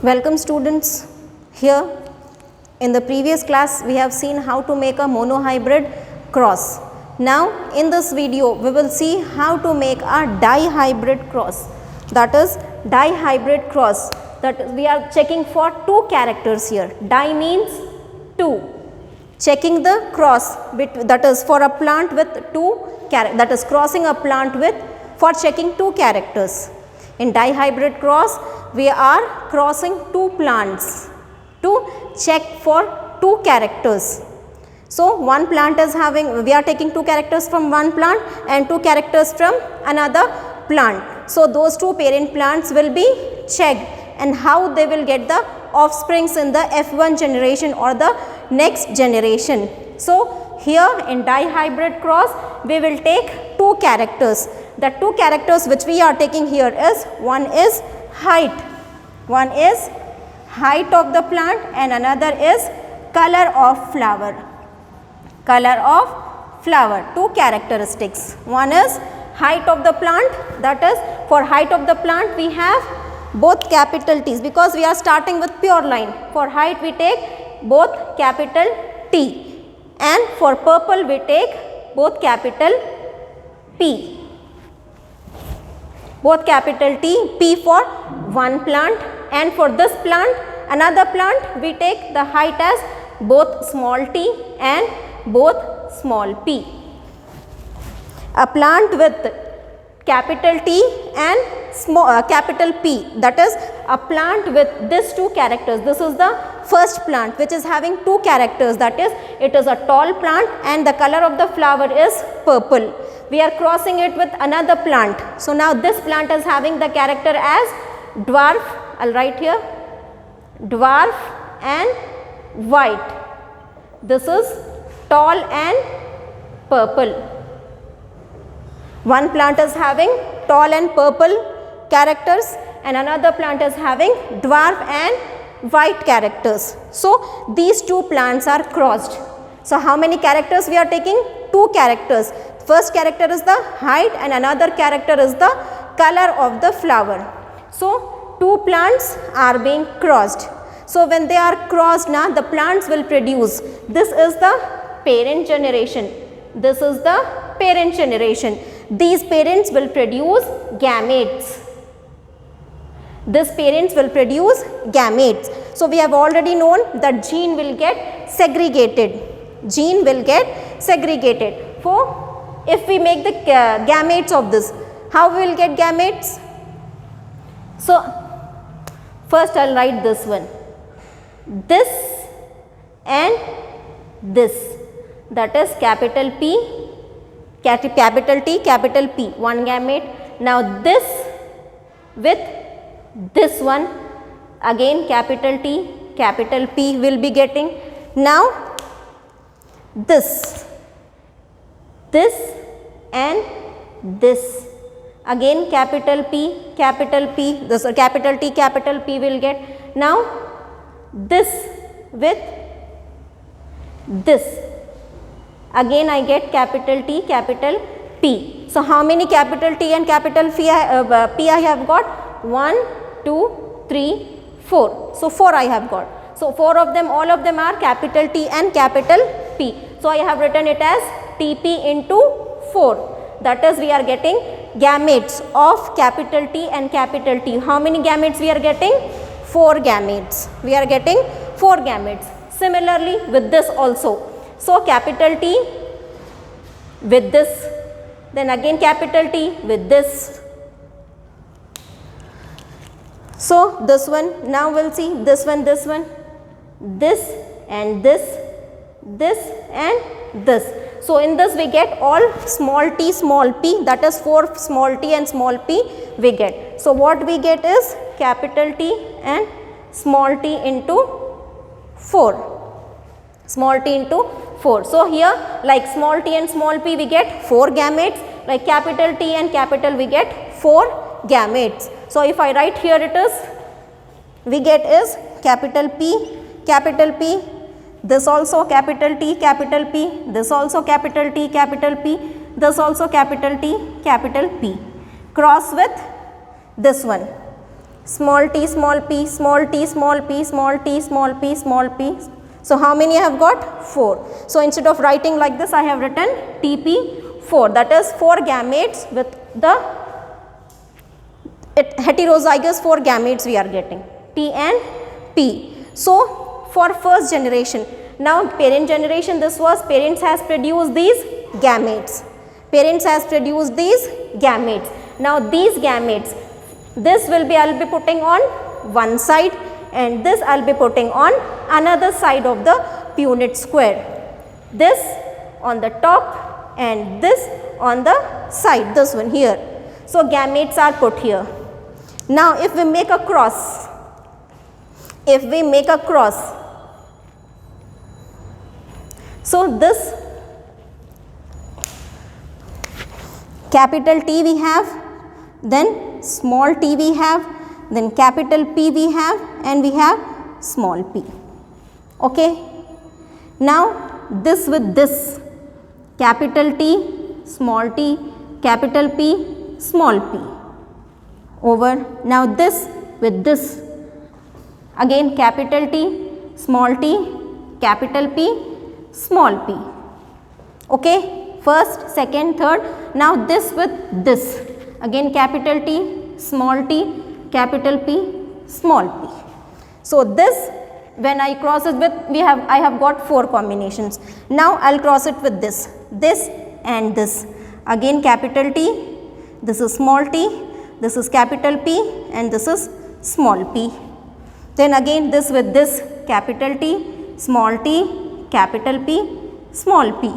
Welcome students. Here in the previous class we have seen how to make a monohybrid cross. Now in this video we will see how to make a dihybrid cross. That is dihybrid cross, that we are checking for two characters here. Di means two. Checking the cross that is for a plant with two characters, that is crossing a plant with for checking two characters. In dihybrid cross we are crossing two plants to check for two characters. So one plant is having, we are taking two characters from one plant and two characters from another plant. So those two parent plants will be checked and how they will get the offsprings in the F1 generation or the next generation. So here in dihybrid cross we will take two characters. The two characters which we are taking here is, one is height of the plant and another is color of flower. Two characteristics. One is height of the plant, that is for height of the plant we have both capital T's because we are starting with pure line. For height we take both capital T and for purple we take both capital P. Both capital T, P for one plant, and for this plant, another plant, we take the height as both small t and both small p. A plant with capital T and capital P, that is a plant with these two characters. This is the first plant which is having two characters, that is it is a tall plant and the color of the flower is purple. We are crossing it with another plant. So now this plant is having the character as dwarf, I will write here, dwarf and white. This is tall and purple. One plant is having tall and purple characters and another plant is having dwarf and white characters. So these two plants are crossed. So how many characters we are taking? Two characters. First character is the height and another character is the color of the flower. So two plants are being crossed. So when they are crossed now, the plants will produce. This is the parent generation. This is the parent generation. These parents will produce gametes. These parents will produce gametes. So we have already known that gene will get segregated. Gene will get segregated. For if we make the gametes of this, how we will get gametes? So first I will write this one, this and this, that is capital P, capital T, capital P, one gamete. Now this with this one, again capital T, capital P will be getting. Now this and this, again capital P, this capital T, capital P will get. Now this with this, again I get capital T, capital P. So how many capital T and capital P I have got? 1, 2, 3, 4. So 4 I have got. So 4 of them, all of them are capital T and capital P. So I have written it as TP into 4. That is we are getting gametes of capital T and capital T. How many gametes we are getting? 4 gametes. We are getting 4 gametes. Similarly with this also. So capital T with this, then again capital T with this. So this one, now we will see this one, this and this and this. So in this we get all small t, small p, that is 4 small t and small p we get. So what we get is capital T and small t into 4. Small t into 4. So here like small t and small p we get 4 gametes, like capital T and capital we get 4 gametes. So if I write here it is, we get is capital P, this also capital T, capital P, this also capital T, capital P, this also capital T, capital P. Cross with this one. small t, small p, small t, small p, small t, small p, small p. So how many I have got? 4. So instead of writing like this, I have written TP4, that is 4 gametes with the heterozygous 4 gametes we are getting, T and P. So for first generation, now parent generation, this was parents has produced these gametes. Parents has produced these gametes. Now these gametes, this will be, I will be putting on one side and this I will be putting on another side of the Punnett square. This on the top and this on the side, this one here. So gametes are put here. Now if we make a cross, so this capital T we have, then small t we have, then capital P we have, and we have small p. Okay. Now this with this, capital T, small t, capital P, small p. Over. Now this with this, again capital T, small t, capital P, small p. Okay. First, second, third. Now this with this, again capital T, small t, capital P, small p. So this, when I cross it with, I have got 4 combinations. Now I will cross it with this and this. Again capital T, this is small t, this is capital P, and this is small p. Then again this with this, capital T, small t, capital P, small p.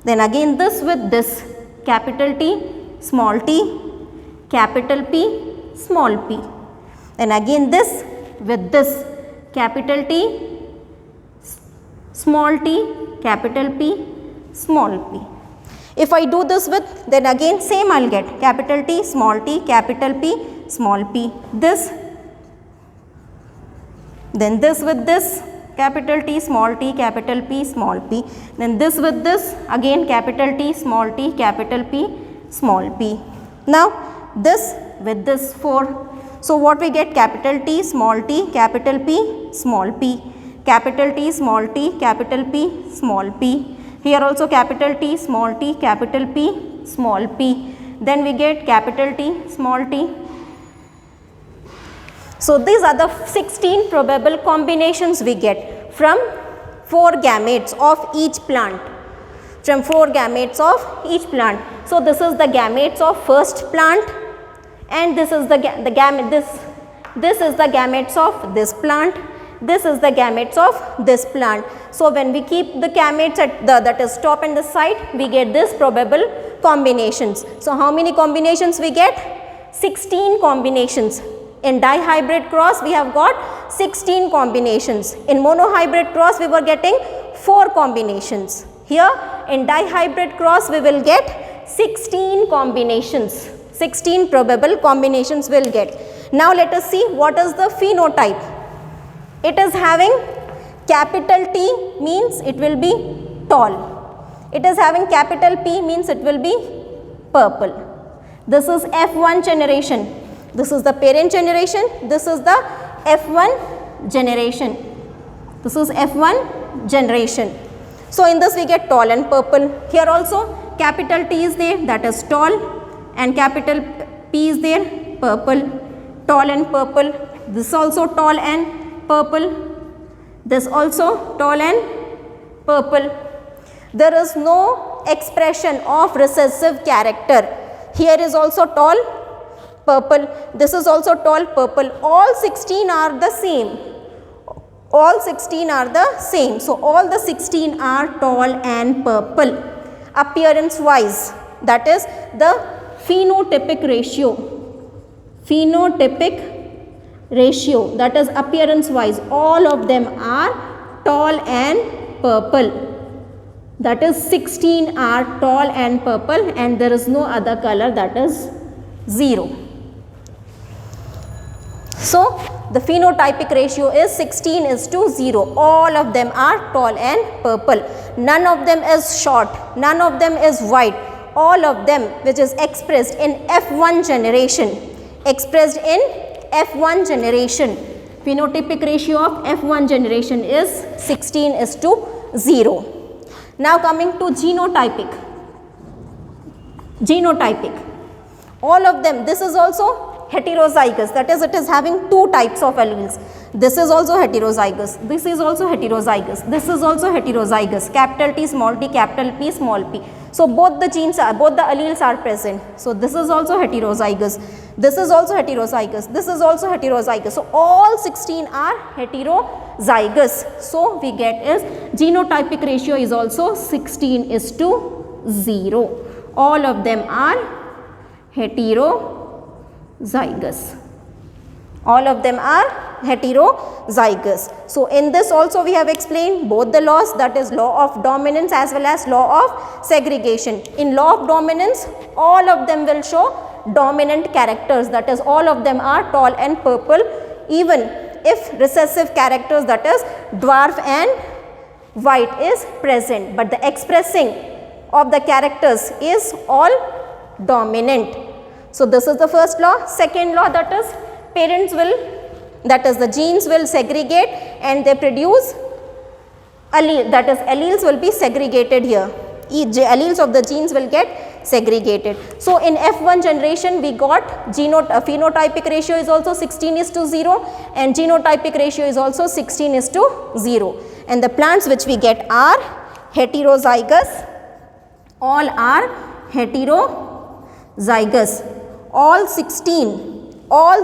Then again this with this, capital T, small t, capital P, small p. Then again this with this, capital T, small t, capital P, small p. If I do this with, then again same I will get, capital T, small t, capital P, small p. This, then this with this, capital T, small t, capital P, small p. Then this with this, again capital T, small t, capital P, small p. Now this with this 4. So what we get? Capital T, small t, capital P, small p. Capital T, small t, capital P, small p. Here also capital T, small t, capital P, small p. Then we get capital T, small t. So these are the 16 probable combinations we get from 4 gametes of each plant. So this is the gametes of first plant, and this is the gamete, this is the gametes of this plant, this is the gametes of this plant. So when we keep the gametes at that is top and the side, we get this probable combinations. So how many combinations we get? 16 combinations. In dihybrid cross we have got 16 combinations. In monohybrid cross we were getting 4 combinations. Here in dihybrid cross we will get 16 combinations. 16 probable combinations will get. Now let us see what is the phenotype. It is having capital T, means it will be tall. It is having capital P, means it will be purple. This is F1 generation. This is the parent generation. This is the F1 generation. This is F1 generation. So in this we get tall and purple. Here also capital T is there, that is tall, and capital P is there, purple. Tall and purple. This also tall and purple. This also tall and purple. There is no expression of recessive character. Here is also tall, purple. This is also tall, purple. All 16 are the same. All 16 are the same. So all the 16 are tall and purple. Appearance wise, that is the phenotypic ratio. Phenotypic ratio, that is appearance wise, all of them are tall and purple. That is 16 are tall and purple, and there is no other color, that is 0. So the phenotypic ratio is 16:0. All of them are tall and purple. None of them is short, none of them is wide. All of them which is expressed in F1 generation, expressed in F1 generation, phenotypic ratio of F1 generation is 16:0. Now coming to genotypic. All of them, this is also heterozygous, that is it is having two types of alleles. This is also heterozygous, this is also heterozygous, this is also heterozygous, capital T, small t, capital P, small p. So both the genes are, both the alleles are present. So this is also heterozygous, this is also heterozygous, this is also heterozygous. So all 16 are heterozygous. So we get is genotypic ratio is also 16:0. All of them are heterozygous. All of them are heterozygous. So in this also we have explained both the laws, that is law of dominance as well as law of segregation. In law of dominance, all of them will show dominant characters, that is all of them are tall and purple, even if recessive characters, that is dwarf and white is present, but the expressing of the characters is all dominant. So this is the first law. Second law, that is parents will, that is the genes will segregate and they produce allele, that is alleles will be segregated here. Each alleles of the genes will get segregated. So in F1 generation we got phenotypic ratio is also 16:0 and genotypic ratio is also 16:0. And the plants which we get are heterozygous. All are heterozygous. All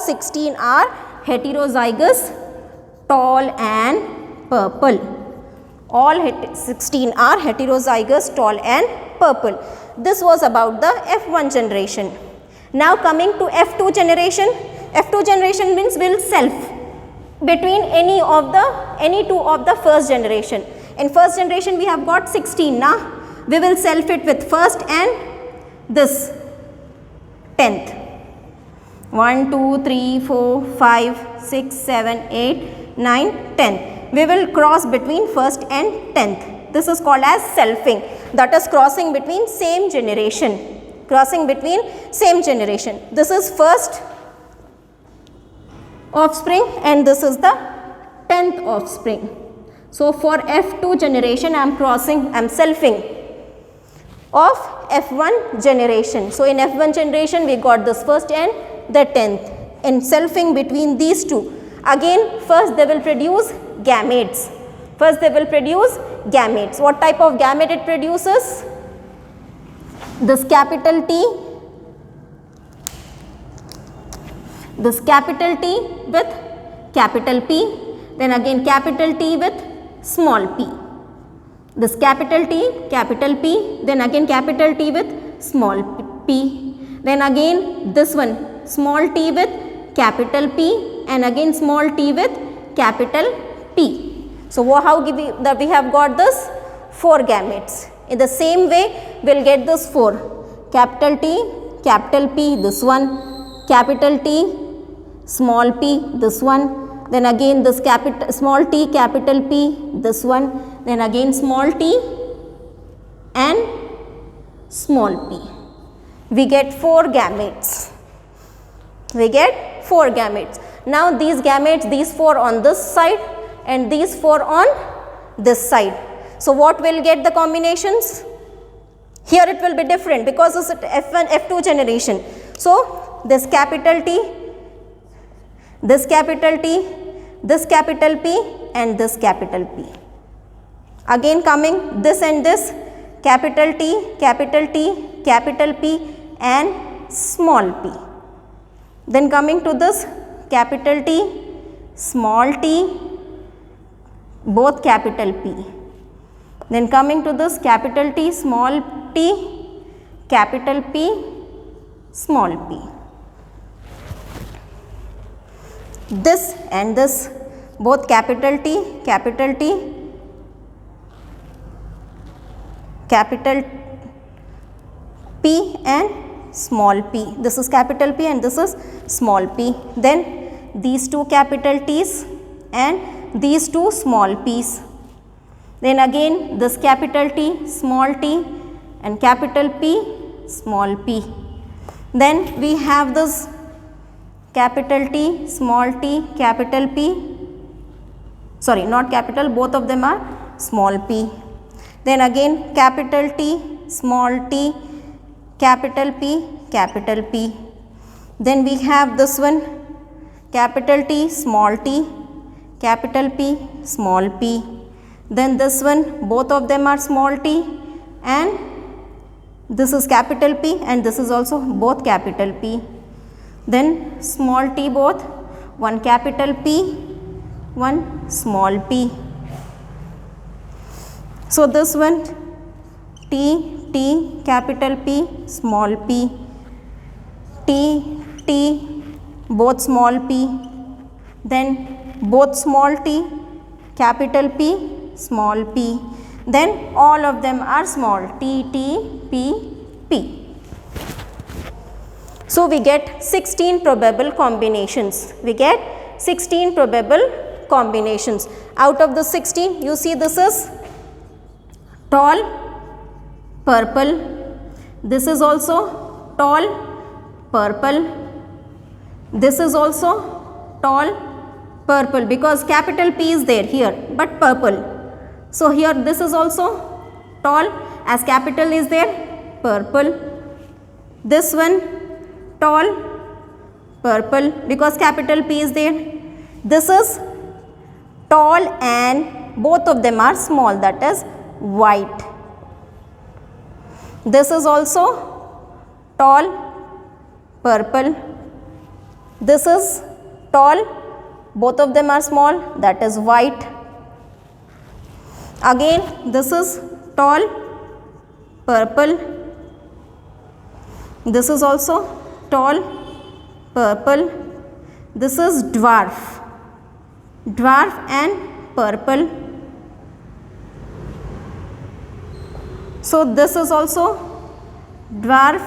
16 are heterozygous, tall and purple. All 16 are heterozygous, tall and purple. This was about the F1 generation. Now coming to F2 generation. F2 generation means will self between any two of the first generation. In first generation we have got 16 now. We will self it with first and this 10th. 1, 2, 3, 4, 5, 6, 7, 8, 9, 10. We will cross between first and 10th. This is called as selfing, that is crossing between same generation. This is first offspring and this is the 10th offspring. So for F2 generation I am selfing of F1 generation. So in F1 generation we got this first and the 10th. In selfing between these two, again first they will produce gametes. What type of gamete it produces? This capital T, with capital P, then again capital T with small p. This capital T, capital P, then again capital T with small p. Then again this one, small t with capital P and again small t with capital P. So how we have got this 4 gametes. In the same way we will get this 4. Capital T, capital P, this one, capital T, small p, this one, then again this small t, capital P, this one, then again small t and small p. We get 4 gametes. Now these gametes, these 4 on this side and these 4 on this side. So what will get the combinations? Here it will be different because this is F1, F2 generation. So this capital T, this capital T, this capital P and this capital P. Again coming this and this, capital T, capital P and small p. Then coming to this capital T, small t, both capital P. Then coming to this capital T, small t, capital P, small p. This and this, both capital T, capital P and small p. This is capital P and this is small p. Then these 2 capital T's and these 2 small p's. Then again this capital T, small t and capital P, small p. Then we have this capital T, small t, capital P. Sorry, not capital, both of them are small p. Then again capital T, small t, capital P, capital P. Then we have this one, capital T, small t, capital P, small p. Then this one, both of them are small t, and this is capital P and this is also both capital P. Then small t both, one capital P, one small p. So this one, T, T, capital P, small p, T, T, both small p, then both small t, capital P, small p, then all of them are small, T, T, P, P. So we get 16 probable combinations. We get 16 probable combinations. Out of the 16, you see this is tall, purple. This is also tall, purple. This is also tall, purple, because capital P is there here, but purple. So here this is also tall, as capital is there, purple. This one tall, purple, because capital P is there. This is tall and both of them are small, that is white. This is also tall, purple. This is tall, both of them are small, that is white. Again this is tall, purple. This is also tall, purple. This is dwarf, dwarf and purple. So this is also dwarf,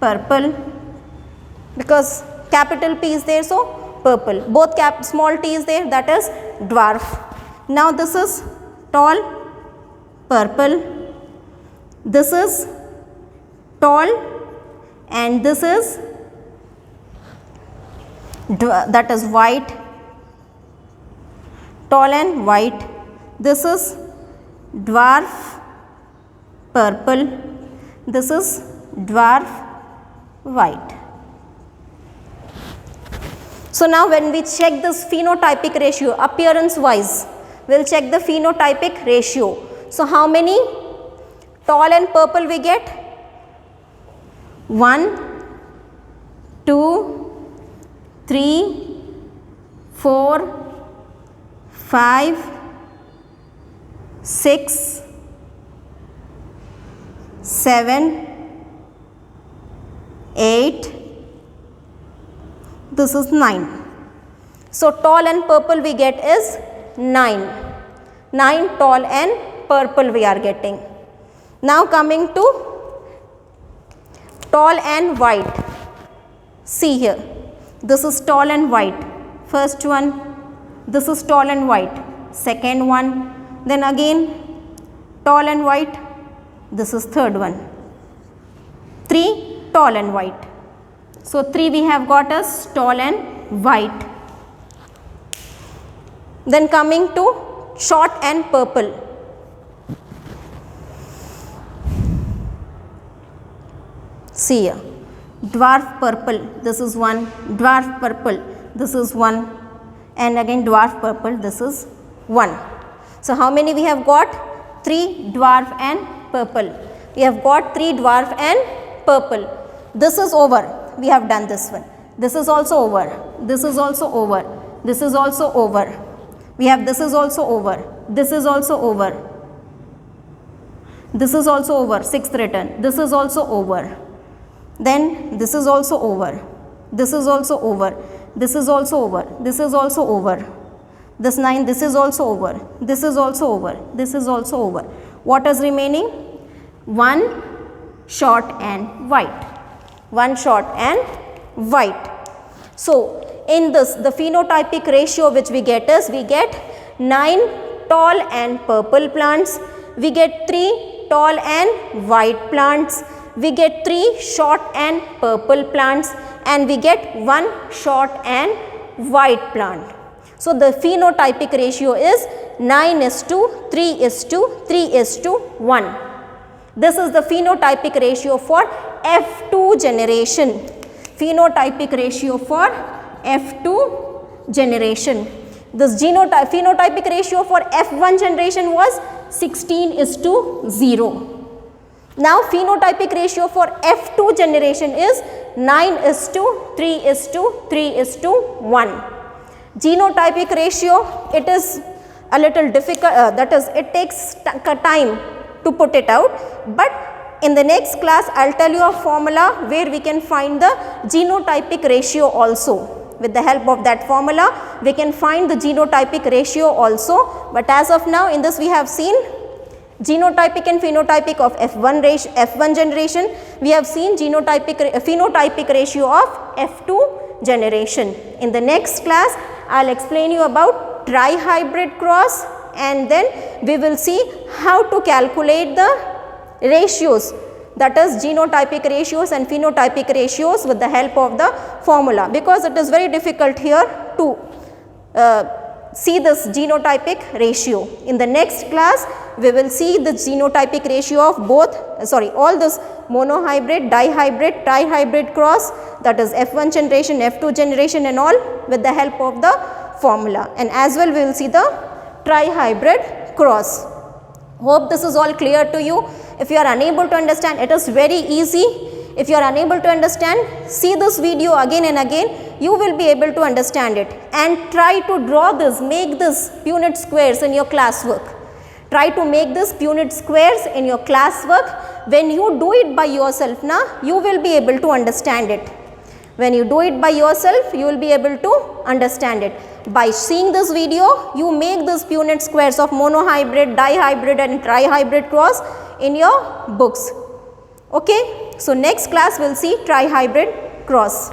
purple, because capital P is there, so purple. Both small t is there, that is dwarf. Now this is tall, purple. This is tall and this is that is white, tall and white. This is dwarf, purple. This is dwarf, white. So now when we check this phenotypic ratio, appearance wise, we will check the phenotypic ratio. So how many tall and purple we get? 1, 2, 3, 4, 5, 6, 7, 8, this is 9. So tall and purple we get is 9. 9 tall and purple we are getting. Now coming to tall and white. See here, this is tall and white. First one, this is tall and white. Second one, then again tall and white. This is third one. 3 tall and white. So 3 we have got as tall and white. Then coming to short and purple. See here, dwarf purple, this is 1, dwarf purple, this is 1, and again dwarf purple, this is 1. So how many we have got? 3 dwarf and purple. We have got 3 dwarf and purple. This is over. We have done this one. This is also over. This is also over. This is also over. We have this is also over. This is also over. This is also over. 6th written. This is also over. Then this is also over. This is also over. This is also over. This is also over. This 9, this is also over. This is also over. This is also over. What is remaining? 1 short and white. 1 short and white. So in this, the phenotypic ratio which we get is, we get 9 tall and purple plants. We get 3 tall and white plants. We get 3 short and purple plants, and we get one short and white plant. So the phenotypic ratio is 9:3:3:1. This is the phenotypic ratio for F2 generation. Phenotypic ratio for F2 generation. This phenotypic ratio for F1 generation was 16:0. Now phenotypic ratio for F2 generation is 9:3:3:1. Genotypic ratio, it is a little difficult, that is, it takes time to put it out, but in the next class I will tell you a formula where we can find the genotypic ratio also. With the help of that formula we can find the genotypic ratio also, but as of now in this we have seen genotypic and phenotypic of F1 generation, we have seen phenotypic ratio of F2 generation. In the next class I will explain you about trihybrid cross, and then we will see how to calculate the ratios, that is genotypic ratios and phenotypic ratios with the help of the formula, because it is very difficult here to see this genotypic ratio. In the next class we will see the genotypic ratio of both, all this monohybrid, dihybrid, trihybrid cross, that is F1 generation, F2 generation and all, with the help of the formula, and as well we will see the trihybrid cross. Hope this is all clear to you. If you are unable to understand, it is very easy. If you are unable to understand, see this video again and again, you will be able to understand it, and try to draw this, make this Punnett squares in your classwork. Try to make this Punnett squares in your classwork. When you do it by yourself, you will be able to understand it. When you do it by yourself, you will be able to understand it. By seeing this video, you make this Punnett squares of monohybrid, dihybrid and trihybrid cross in your books. Okay? So next class we will see trihybrid cross.